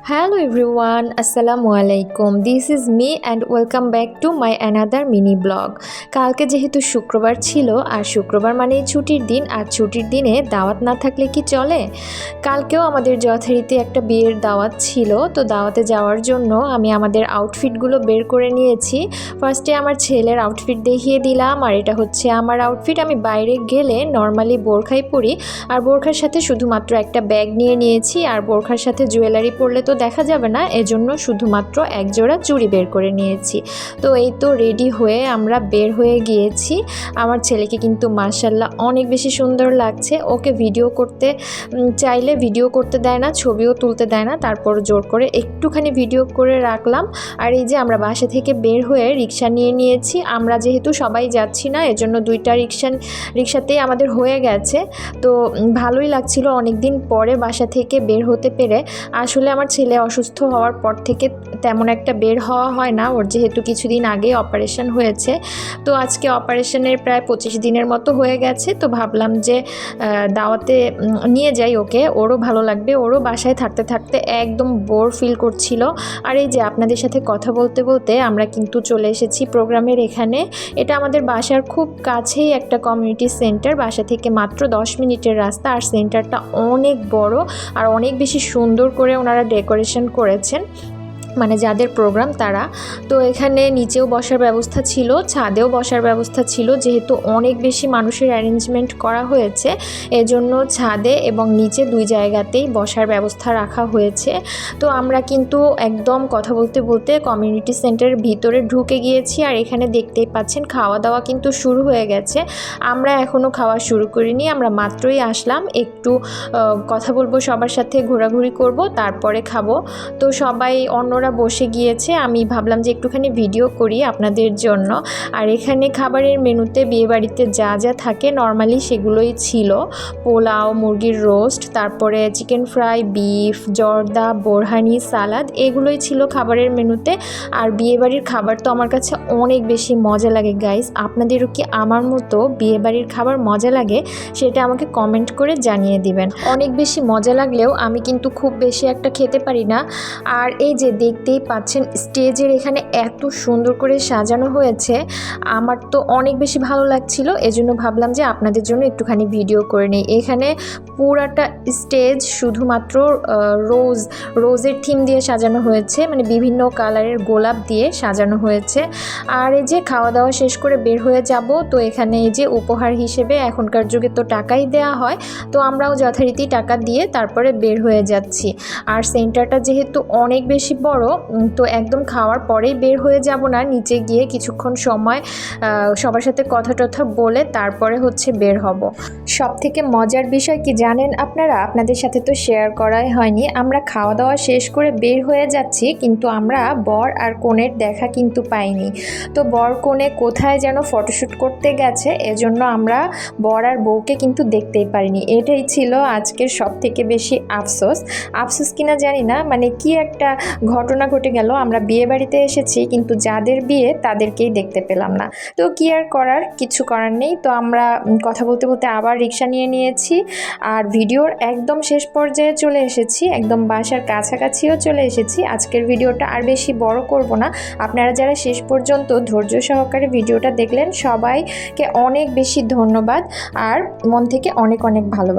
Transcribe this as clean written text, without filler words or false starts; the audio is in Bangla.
Hello everyone, Assalamu alaikum. This is me and welcome back to my another mini blog. কালকে যেহেতু শুক্রবার ছিল আর শুক্রবার মানেই ছুটির দিন আর ছুটির দিনে দাওয়াত না থাকলে কি চলে। কালকেও আমাদের যথারীতি একটা বিয়ের দাওয়াত ছিল, তো দাওয়াতে যাওয়ার জন্য আমি আমাদের আউটফিটগুলো বের করে নিয়েছি। ফার্স্টে আমার ছেলের আউটফিট দেখিয়ে দিলাম, আর এটা হচ্ছে আমার আউটফিট। আমি বাইরে গেলে নর্মালি বোরখাই পরি, আর বোরখার সাথে শুধুমাত্র একটা ব্যাগ নিয়ে নিয়েছি, আর বোরখার সাথে জুয়েলারি পরলে তো দেখা যাবে না, এজন্য শুধুমাত্র এক জোড়া চুড়ি বের করে নিয়েছি। তো এই তো রেডি হয়ে আমরা বের হয়ে গিয়েছি। আমার ছেলেকে কিন্তু মাশাআল্লাহ অনেক বেশি সুন্দর লাগছে। ওকে ভিডিও করতে চাইলে ভিডিও করতে দেয় না, ছবিও তুলতে দেয় না, তারপর জোর করে একটুখানি ভিডিও করে রাখলাম। আর এই যে আমরা বাসা থেকে বের হয়ে রিক্সা নিয়ে নিয়েছি। আমরা যেহেতু সবাই যাচ্ছি না, এজন্য দুইটা রিক্সাতেই আমাদের হয়ে গেছে। তো ভালোই লাগছিল অনেক দিন পরে বাসা থেকে বের হতে পেরে। আসলে আমার ছেলে অসুস্থ হওয়ার পর থেকে তেমন একটা বের হওয়া হয় না, ওর যেহেতু কিছুদিন আগে অপারেশন হয়েছে। তো আজকে অপারেশনের প্রায় 25 দিনের মতো হয়ে গেছে। তো ভাবলাম যে দাওয়াতে নিয়ে যাই ওকে, ওরও ভালো লাগবে। ওরও বাসায় থাকতে থাকতে একদম বোর ফিল করছিল। আর এই যে আপনাদের সাথে কথা বলতে বলতে আমরা কিন্তু চলে এসেছি প্রোগ্রামের এখানে। এটা আমাদের বাসার খুব কাছেই একটা কমিউনিটি সেন্টার, বাসা থেকে মাত্র 10 মিনিটের রাস্তা। আর সেন্টারটা অনেক বড় আর অনেক বেশি সুন্দর করে ওনারা ডেকোরেশন করেছেন, মানে যাদের প্রোগ্রাম তারা। তো এখানে নিচেও বসার ব্যবস্থা ছিল, ছাদেও বসার ব্যবস্থা ছিল। যেহেতু অনেক বেশি মানুষের অ্যারেঞ্জমেন্ট করা হয়েছে, এজন্য ছাদে এবং নিচে দুই জায়গাতেই বসার ব্যবস্থা রাখা হয়েছে। তো আমরা কিন্তু একদম কথা বলতে বলতে কমিউনিটি সেন্টারের ভিতরে ঢুকে গিয়েছি। আর এখানে দেখতেই পাচ্ছেন খাওয়া দাওয়া কিন্তু শুরু হয়ে গেছে। আমরা এখনও খাওয়া শুরু করিনি, আমরা মাত্রই আসলাম। একটু কথা বলবো, সবার সাথে ঘোরাঘুরি করব, তারপরে খাবো। তো সবাই অন্যরা বসে গিয়েছে, আমি ভাবলাম যে একটুখানি ভিডিও করি আপনাদের জন্য। আর এখানে খাবারের মেনুতে বিয়েবাড়িতে যা যা থাকে নর্মালি সেগুলোই ছিল। পোলাও, মুরগির রোস্ট, তারপরে চিকেন ফ্রাই, বিফ, জর্দা, বোরহানি, সালাদ, এগুলোই ছিল খাবারের মেনুতে। আর বিয়েবাড়ির খাবার তো আমার কাছে অনেক বেশি মজা লাগে গাইস। আপনাদেরও কি আমার মতো বিয়েবাড়ির খাবার মজা লাগে? সেটা আমাকে কমেন্ট করে জানিয়ে দিবেন। অনেক বেশি মজা লাগলেও আমি কিন্তু খুব বেশি একটা খেতে পারি না। আর এই যে দেখতেই পাচ্ছেন স্টেজের এখানে এত সুন্দর করে সাজানো হয়েছে, আমার তো অনেক বেশি ভালো লাগছিল। এজন্য ভাবলাম যে আপনাদের জন্য একটুখানি ভিডিও করে নিই। এখানে পুরাটা স্টেজ শুধুমাত্র রোজের থিম দিয়ে সাজানো হয়েছে, মানে বিভিন্ন কালারের গোলাপ দিয়ে সাজানো হয়েছে। আর এই যে খাওয়া দাওয়া শেষ করে বের হয়ে যাব, তো এখানে এই যে উপহার হিসেবে এখনকার যুগে তো টাকাই দেওয়া হয়, তো আমরাও যথারীতি টাকা দিয়ে তারপরে বের হয়ে যাচ্ছি। আর সেন্টারটা যেহেতু অনেক বেশি বড়, তো একদম খাওয়ার পরেই বের হয়ে যাব না, নিচে গিয়ে কিছুক্ষণ সময় সবার সাথে কথা টথা বলে তারপরে হচ্ছে বের হব। সব থেকে মজার বিষয় কি জানেন আপনারা? আপনাদের সাথে তো শেয়ার করাই হয়নি। আমরা খাওয়া দাওয়া শেষ করে বের হয়ে যাচ্ছি, কিন্তু আমরা বর আর কনের দেখা কিন্তু পাইনি। তো বর কনে কোথায় যেন ফটোশ্যুট করতে গেছে, এজন্য আমরা বর আর বউকে কিন্তু দেখতেই পারিনি। এটাই ছিল আজকের সব থেকে বেশি আফসোস কিনা জানি না, মানে কি একটা ঘটনা ঘটে গেল। আমরা বিয়ে বাড়িতে এসেছি, কিন্তু যাদের বিয়ে তাদেরকেই দেখতে পেলাম না। তো কি আর করার, কিছু করার নেই। তো আমরা কথা বলতে বলতে আবার রিক্সা নিয়ে নিয়েছি, আর ভিডিওর একদম শেষ পর্যায়ে চলে এসেছি, একদম বাসার কাছাকাছিও চলে এসেছি। আজকের ভিডিওটা আর বেশি বড় করব না। আপনারা যারা শেষ পর্যন্ত ধৈর্য সহকারে ভিডিওটা দেখলেন, সবাইকে অনেক বেশি ধন্যবাদ আর মন থেকে অনেক অনেক ভালোবাসা।